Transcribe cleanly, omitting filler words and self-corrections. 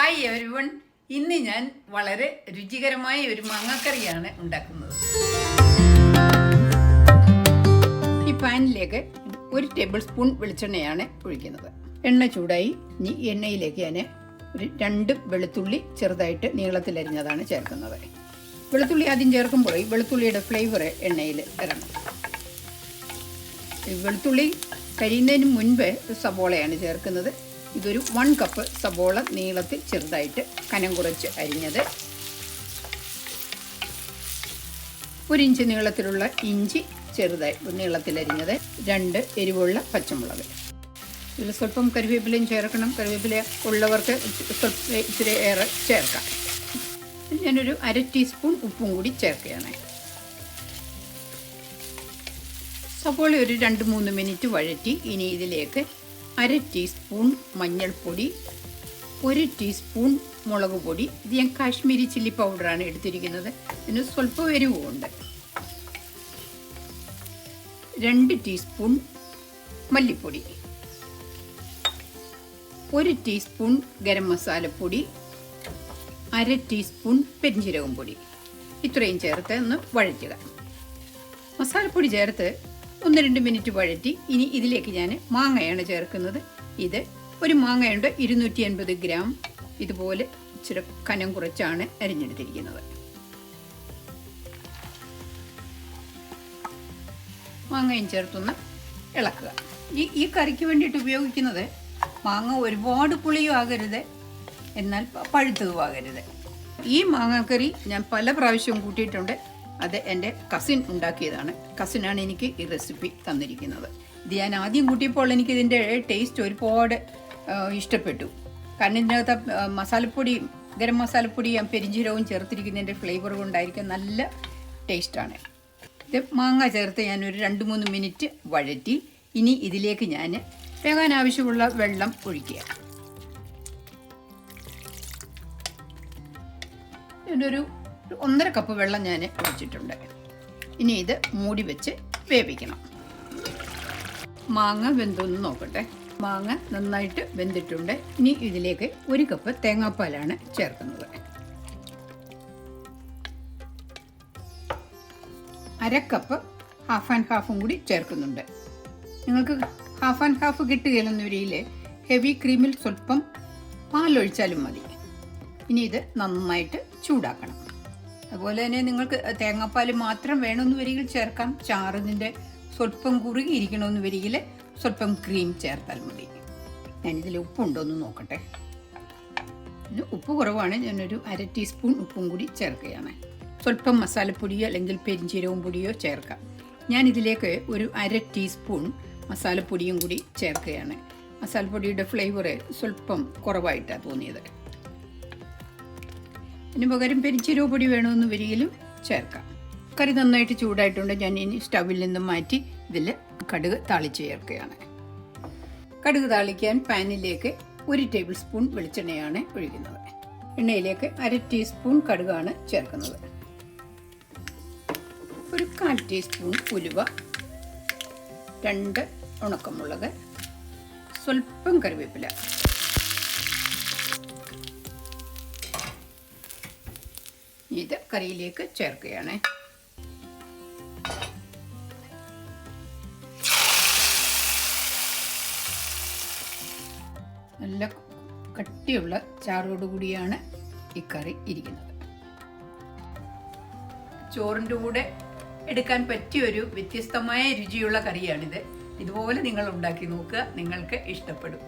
Hi everyone. ഇന്ന് ഞാൻ വളരെ രുചികരമായ ഒരു മാങ്ങാക്കറിയാണ് ഉണ്ടാക്കുന്നത്. ഈ പാനിലേക്ക് 1 ടേബിൾ സ്പൂൺ വെളിച്ചെണ്ണയാണ് ഒഴിക്കുന്നത്. എണ്ണ ചൂടായി. ഇനി എണ്ണയിലേക്ക് ഞാൻ ഒരു 2 വെളുത്തുള്ളി ചെറുതായിട്ട് നീളത്തിലരിഞ്ഞതാണ് ചേർക്കുന്നത്. വെളുത്തുള്ളി ആദ്യം ചേർക്കുമ്പോൾ ഈ വെളുത്തുള്ളിയുടെ ഫ്ലേവർ എണ്ണയിൽ ഇറങ്ങും. വെളുത്തുള്ളി കരിയുന്നതിന് മുൻപ് സബോളയാണ് ചേർക്കുന്നത്. ഇതൊരു 1 കപ്പ് സബോള നീളത്തിൽ ചെറുതായിട്ട് കനം കുറച്ച് അരിഞ്ഞത്, 1 ഇഞ്ച് നീളത്തിലുള്ള ഇഞ്ചി ചെറുതായി നീളത്തിലരിഞ്ഞത്, 2 എരിവുള്ള പച്ചമുളക്. ഇതിൽ സ്വല്പം കറിവേപ്പിലയും ചേർക്കണം. കറിവേപ്പില ഉള്ളവർക്ക് ഇച്ചിരി ഏറെ ചേർക്കാം. ഞാനൊരു 1/2 ടീസ്പൂൺ ഉപ്പും കൂടി ചേർക്കുകയാണ്. സബോള ഒരു 2-3 മിനിറ്റ് വഴറ്റി ഇനി ഇതിലേക്ക് 1/2 ടീസ്പൂൺ മഞ്ഞൾപ്പൊടി, 1 ടീസ്പൂൺ മുളക് പൊടി. ഇത് ഞാൻ കാശ്മീരി ചില്ലി പൗഡറാണ് എടുത്തിരിക്കുന്നത്. ഇതിന് സ്വല്പം എരിവുമുണ്ട്. 2 ടീസ്പൂൺ മല്ലിപ്പൊടി, 1 ടീസ്പൂൺ ഗരം മസാലപ്പൊടി, 1/2 ടീസ്പൂൺ പെരിഞ്ജീരകം പൊടി. ഇത്രയും ചേർത്ത് ഒന്ന് വഴറ്റുക. മസാലപ്പൊടി ചേർത്ത് 1-2 മിനിറ്റ് വഴറ്റി ഇനി ഇതിലേക്ക് ഞാൻ മാങ്ങയാണ് ചേർക്കുന്നത്. ഇത് ഒരു മാങ്ങയുണ്ട് 250 ഗ്രാം. ഇതുപോലെ ഇച്ചിരി കനം കുറച്ചാണ് അരിഞ്ഞെടുത്തിരിക്കുന്നത്. മാങ്ങയും ചേർത്തൊന്ന് ഇളക്കുക. ഈ കറിക്ക് വേണ്ടിയിട്ട് ഉപയോഗിക്കുന്നത് മാങ്ങ ഒരുപാട് പുളിയും ആകരുത്, എന്നാൽ പഴുത്തതും ആകരുത്. ഈ മാങ്ങാക്കറി ഞാൻ പല പ്രാവശ്യവും കൂട്ടിയിട്ടുണ്ട്. അത് എൻ്റെ കസിൻ ഉണ്ടാക്കിയതാണ്. കസിനാണ് എനിക്ക് ഈ റെസിപ്പി തന്നിരിക്കുന്നത്. ഇത് ഞാൻ ആദ്യം കൂട്ടിയപ്പോൾ എനിക്കിതിൻ്റെ ടേസ്റ്റ് ഒരുപാട് ഇഷ്ടപ്പെട്ടു. കാരണം ഇതിനകത്ത് മസാലപ്പൊടിയും ഗരം മസാലപ്പൊടിയും പെരിഞ്ജീരകവും ചേർത്തിരിക്കുന്നതിൻ്റെ ഫ്ലേവർ കൊണ്ടായിരിക്കും നല്ല ടേസ്റ്റാണ്. ഇത് മാങ്ങ ചേർത്ത് ഞാനൊരു 2-3 മിനിറ്റ് വഴറ്റി ഇനി ഇതിലേക്ക് ഞാൻ വേകാൻ ആവശ്യമുള്ള വെള്ളം ഒഴിക്കുക. ഇതിനൊരു 1.5 കപ്പ് വെള്ളം ഞാൻ ഒഴിച്ചിട്ടുണ്ട്. ഇനി ഇത് മൂടി വെച്ച് വേവിക്കണം. മാങ്ങ വെന്തൊന്ന് നോക്കട്ടെ. മാങ്ങ നന്നായിട്ട് വെന്തിട്ടുണ്ട്. ഇനി ഇതിലേക്ക് 1 കപ്പ് തേങ്ങാപ്പാലാണ് ചേർക്കുന്നത്. 1/2 കപ്പ് ഹാഫ് ആൻഡ് ഹാഫും കൂടി ചേർക്കുന്നുണ്ട്. നിങ്ങൾക്ക് ഹാഫ് ആൻഡ് ഹാഫ് കിട്ടുകയില്ലെന്നൊരിയിൽ ഹെവി ക്രീമിൽ സ്വല്പം പാലൊഴിച്ചാലും മതി. ഇനി ഇത് നന്നായിട്ട് ചൂടാക്കണം. അതുപോലെ തന്നെ നിങ്ങൾക്ക് തേങ്ങാപ്പാൽ മാത്രം വേണമെന്ന് വരികിൽ ചേർക്കാം. ചാറിൻ്റെ സ്വല്പം കുറുകിയിരിക്കണമെന്ന് വരികിൽ സ്വല്പം ക്രീം ചേർത്താൽ മതി. ഞാനിതിൽ ഉപ്പുണ്ടോ എന്ന് നോക്കട്ടെ. ഇതിന് ഉപ്പ് കുറവാണ്. ഞാനൊരു 1/2 ടീസ്പൂൺ ഉപ്പും കൂടി ചേർക്കുകയാണ്. സ്വല്പം മസാലപ്പൊടിയോ അല്ലെങ്കിൽ പെരിഞ്ജീരകം പൊടിയോ ചേർക്കാം. ഞാനിതിലേക്ക് ഒരു 1/2 ടീസ്പൂൺ മസാലപ്പൊടിയും കൂടി ചേർക്കുകയാണ്. മസാലപ്പൊടിയുടെ ഫ്ലേവർ സ്വല്പം കുറവായിട്ടാണ് തോന്നിയത്. ഇതിന് പകരം പെരിഞ്ജീരക പൊടി വേണമെന്ന് വരികിലും ചേർക്കാം. കറി നന്നായിട്ട് ചൂടായിട്ടുണ്ട്. ഞാൻ ഇനി സ്റ്റവിൽ നിന്നും മാറ്റി ഇതിൽ കടുക് താളിച്ച് ചേർക്കുകയാണ്. കടുക് താളിക്കാൻ പാനിലേക്ക് 1 ടേബിൾ സ്പൂൺ വെളിച്ചെണ്ണയാണ് ഒഴിക്കുന്നത്. എണ്ണയിലേക്ക് 1/2 ടീസ്പൂൺ കടുകാണ് ചേർക്കുന്നത്. ഒരു 1/4 ടീസ്പൂൺ ഉലുവ, 2 ഉണക്കമുളക്, സ്വല്പം കറിവേപ്പില, ഇത് കറിയിലേക്ക് ചേർക്കുകയാണ്. നല്ല കട്ടിയുള്ള ചാറോടുകൂടിയാണ് ഈ കറി ഇരിക്കുന്നത്. ചോറിൻ്റെ കൂടെ എടുക്കാൻ പറ്റിയൊരു വ്യത്യസ്തമായ രുചിയുള്ള കറിയാണിത്. ഇതുപോലെ നിങ്ങൾ ഉണ്ടാക്കി നോക്കുക, നിങ്ങൾക്ക് ഇഷ്ടപ്പെടും.